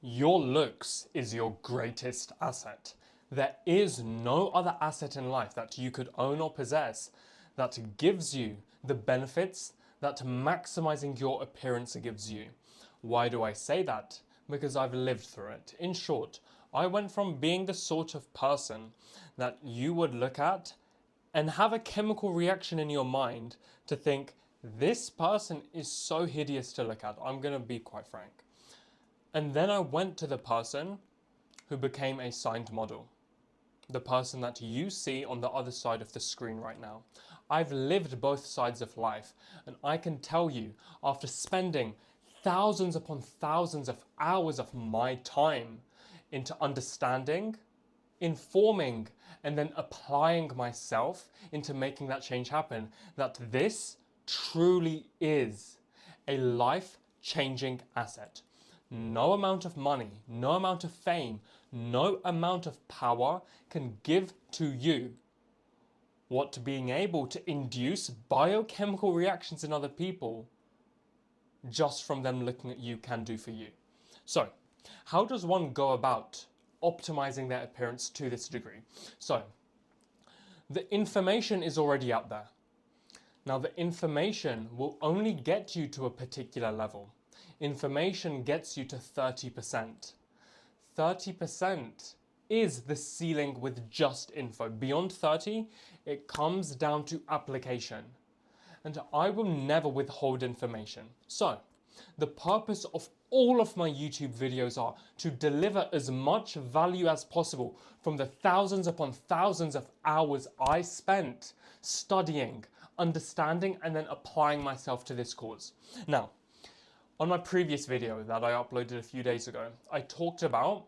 Your looks is your greatest asset. There is no other asset in life that you could own or possess that gives you the benefits that maximizing your appearance gives you. Why do I say that? Because I've lived through it. In short, I went from being the sort of person that you would look at and have a chemical reaction in your mind to think, this person is so hideous to look at. I'm going to be quite frank. And then I went to the person who became a signed model. The person that you see on the other side of the screen right now. I've lived both sides of life, and I can tell you, after spending thousands upon thousands of hours of my time into understanding, informing, and then applying myself into making that change happen, that this truly is a life-changing asset. No amount of money, no amount of fame, no amount of power can give to you what being able to induce biochemical reactions in other people just from them looking at you can do for you. So, how does one go about optimizing their appearance to this degree? So, the information is already out there. Now, the information will only get you to a particular level. Information gets you to 30%. 30% is the ceiling with just info. Beyond 30, it comes down to application. And I will never withhold information. So, the purpose of all of my YouTube videos are to deliver as much value as possible from the thousands upon thousands of hours I spent studying, understanding, and then applying myself to this cause. Now, on my previous video that I uploaded a few days ago, I talked about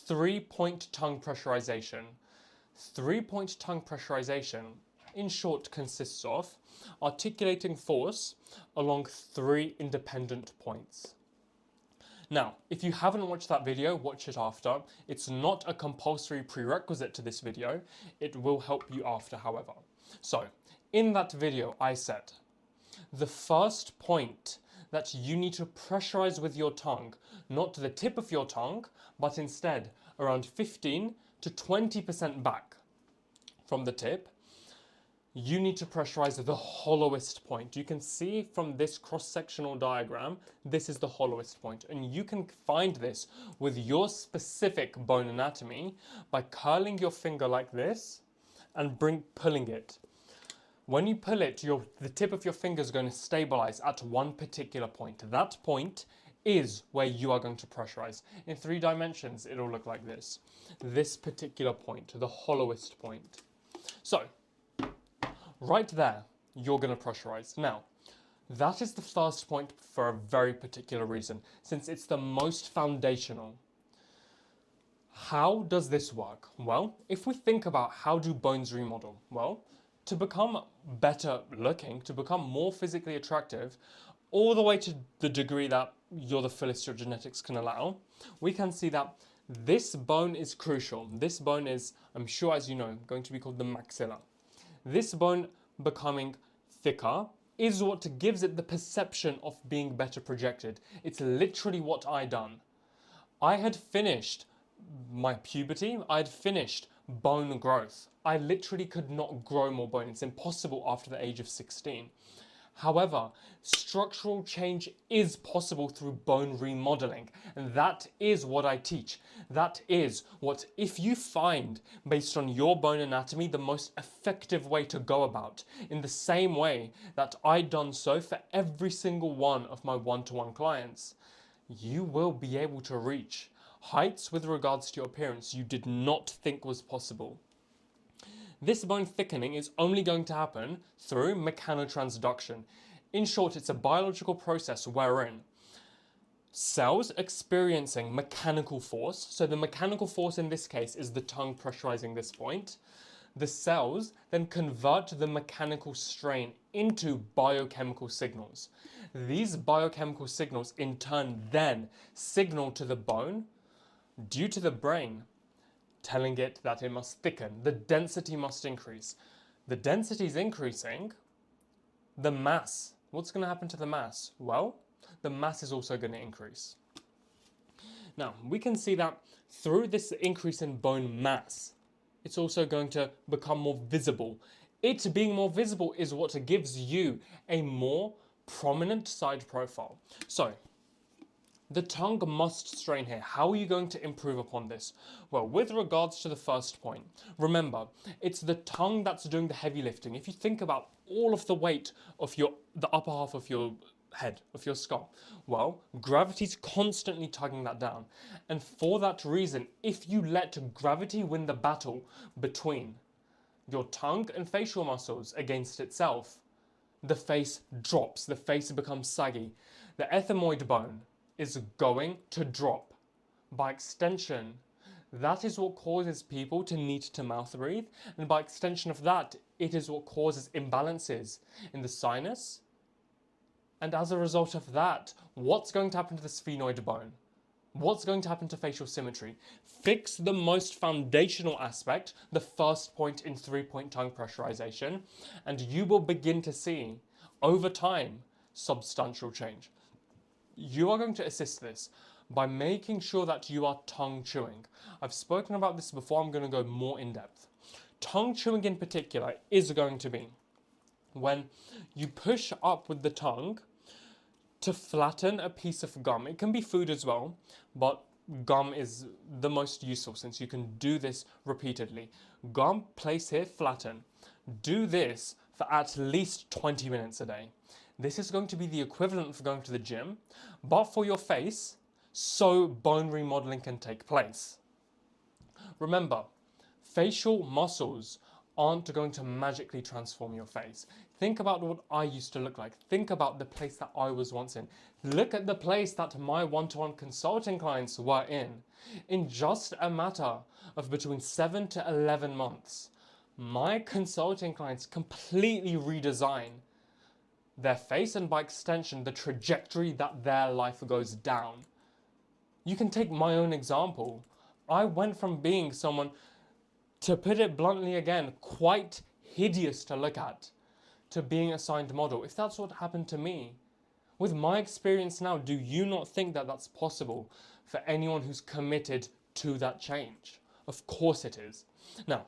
3-point tongue pressurization. 3-point tongue pressurization, in short, consists of articulating force along 3 independent points. Now, if you haven't watched that video, watch it after. It's not a compulsory prerequisite to this video. It will help you after, however. So, in that video, I said, the first point that you need to pressurize with your tongue, not the tip of your tongue, but instead around 15 to 20% back from the tip, you need to pressurize the hollowest point. You can see from this cross-sectional diagram, this is the hollowest point. And you can find this with your specific bone anatomy by curling your finger like this and pulling it. When you pull it, the tip of your finger is going to stabilize at one particular point. That point is where you are going to pressurize. In 3 dimensions, it'll look like this. This particular point, the hollowest point. So, right there, you're going to pressurize. Now, that is the first point for a very particular reason, since it's the most foundational. How does this work? Well, if we think about how do bones remodel? Well, to become better looking, to become more physically attractive, all the way to the degree that you're the fullest your genetics can allow, we can see that this bone is crucial. This bone is, I'm sure as you know, going to be called the maxilla. This bone becoming thicker is what gives it the perception of being better projected. It's literally what I done. I had finished my puberty, I had finished bone growth. I literally could not grow more bone. It's impossible after the age of 16. However, structural change is possible through bone remodeling, and that is what I teach. That is what, if you find, based on your bone anatomy, the most effective way to go about, in the same way that I've done so for every single one of my one-to-one clients, you will be able to reach heights with regards to your appearance you did not think was possible. This bone thickening is only going to happen through mechanotransduction. In short, it's a biological process wherein cells experiencing mechanical force, so the mechanical force in this case is the tongue pressurizing this point, the cells then convert the mechanical strain into biochemical signals. These biochemical signals in turn then signal to the bone due to the brain, telling it that it must thicken, the density must increase. The density is increasing, the mass, what's going to happen to the mass? Well, the mass is also going to increase. Now, we can see that through this increase in bone mass, it's also going to become more visible. It being more visible is what gives you a more prominent side profile. So, the tongue must strain here. How are you going to improve upon this? Well, with regards to the first point, remember, it's the tongue that's doing the heavy lifting. If you think about all of the weight of the upper half of your head, of your skull, well, gravity's constantly tugging that down. And for that reason, if you let gravity win the battle between your tongue and facial muscles against itself, the face drops, the face becomes saggy. The ethmoid bone is going to drop. By extension, that is what causes people to need to mouth breathe, and by extension of that, it is what causes imbalances in the sinus. And as a result of that, what's going to happen to the sphenoid bone? What's going to happen to facial symmetry? Fix the most foundational aspect, the first point in 3-point tongue pressurization, and you will begin to see, over time, substantial change. You are going to assist this by making sure that you are tongue chewing. I've spoken about this before, I'm going to go more in depth. Tongue chewing in particular is going to be when you push up with the tongue to flatten a piece of gum. It can be food as well, but gum is the most useful since you can do this repeatedly. Gum, place here, flatten. Do this for at least 20 minutes a day. This is going to be the equivalent for going to the gym, but for your face, so bone remodeling can take place. Remember, facial muscles aren't going to magically transform your face. Think about what I used to look like. Think about the place that I was once in. Look at the place that my one-to-one consulting clients were in. In just a matter of between 7 to 11 months, my consulting clients completely redesign their face and by extension the trajectory that their life goes down. You can take my own example. I went from being someone, to put it bluntly again, quite hideous to look at, to being assigned model. If that's what happened to me, with my experience now, do you not think that that's possible for anyone who's committed to that change? Of course it is. Now,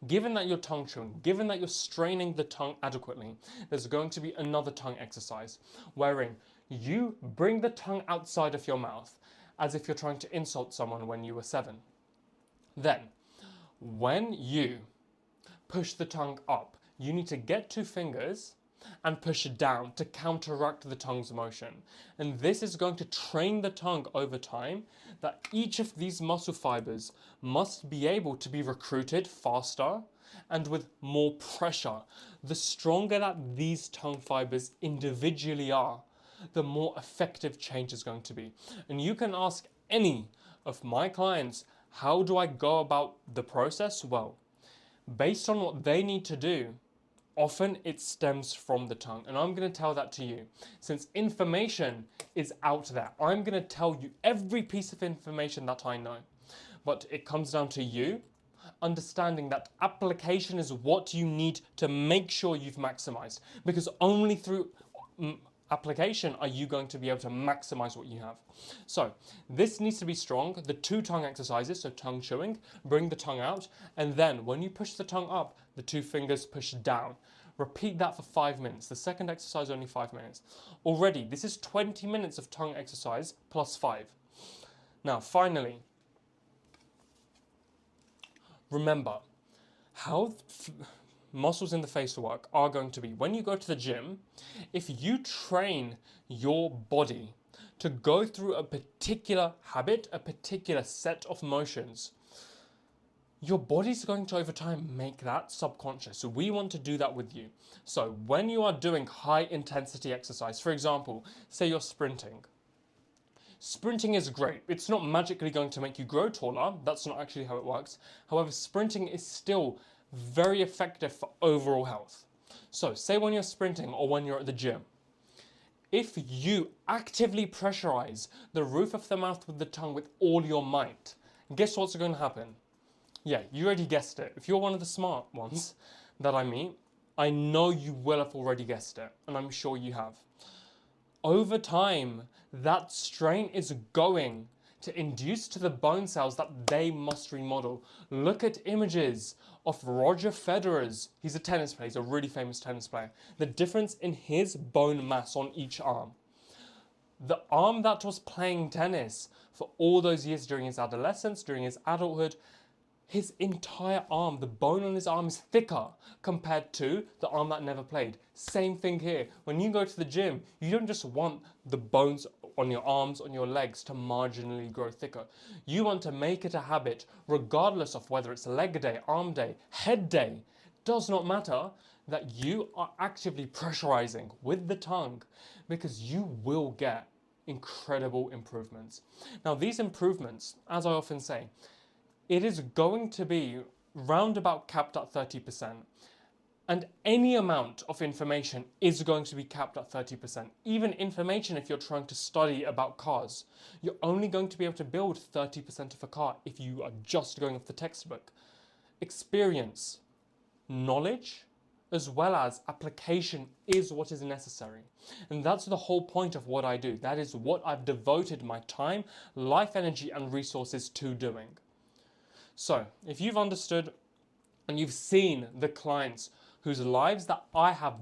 given that you're tongue chewing, given that you're straining the tongue adequately, there's going to be another tongue exercise wherein you bring the tongue outside of your mouth as if you're trying to insult someone when you were 7. Then, when you push the tongue up, you need to get 2 fingers and push down to counteract the tongue's motion. And this is going to train the tongue over time that each of these muscle fibers must be able to be recruited faster and with more pressure. The stronger that these tongue fibers individually are, the more effective change is going to be. And you can ask any of my clients, how do I go about the process? Well, based on what they need to do, often it stems from the tongue, and I'm going to tell that to you. Since information is out there, I'm going to tell you every piece of information that I know. But it comes down to you understanding that application is what you need to make sure you've maximized. Because only through application are you going to be able to maximize what you have. So this needs to be strong. The 2 tongue exercises, so tongue chewing, bring the tongue out, and then when you push the tongue up, the 2 fingers push down. Repeat that for 5 minutes. The second exercise only 5 minutes. Already, this is 20 minutes of tongue exercise plus 5. Now, finally, remember how muscles in the face work are going to be, when you go to the gym, if you train your body to go through a particular habit, a particular set of motions, your body's going to over time make that subconscious. So we want to do that with you. So when you are doing high intensity exercise, for example, say you're sprinting. Sprinting is great. It's not magically going to make you grow taller. That's not actually how it works. However, sprinting is still very effective for overall health. So say when you're sprinting or when you're at the gym, if you actively pressurize the roof of the mouth with the tongue with all your might, guess what's going to happen? Yeah, you already guessed it. If you're one of the smart ones that I meet, I know you will have already guessed it, and I'm sure you have. Over time, that strain is going to induce to the bone cells that they must remodel. Look at images of Roger Federer's, he's a tennis player, he's a really famous tennis player, the difference in his bone mass on each arm. The arm that was playing tennis for all those years during his adolescence, during his adulthood, his entire arm, the bone on his arm is thicker compared to the arm that never played. Same thing here. When you go to the gym, you don't just want the bones on your arms, on your legs to marginally grow thicker. You want to make it a habit, regardless of whether it's leg day, arm day, head day, does not matter, that you are actively pressurizing with the tongue, because you will get incredible improvements. Now, these improvements, as I often say, it is going to be roundabout capped at 30%. And any amount of information is going to be capped at 30%. Even information, if you're trying to study about cars, you're only going to be able to build 30% of a car if you are just going off the textbook. Experience, knowledge, as well as application is what is necessary. And that's the whole point of what I do. That is what I've devoted my time, life, energy, and resources to doing. So, if you've understood and you've seen the clients whose lives that I have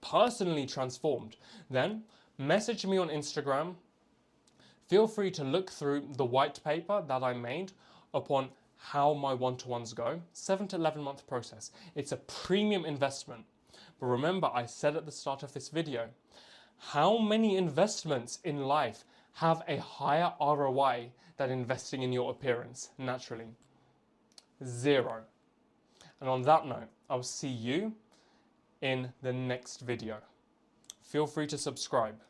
personally transformed, then message me on Instagram. Feel free to look through the white paper that I made upon how my one-to-ones go. 7 to 11 month process. It's a premium investment. But remember, I said at the start of this video, how many investments in life have a higher ROI than investing in your appearance naturally? 0. And on that note, I'll see you in the next video. Feel free to subscribe.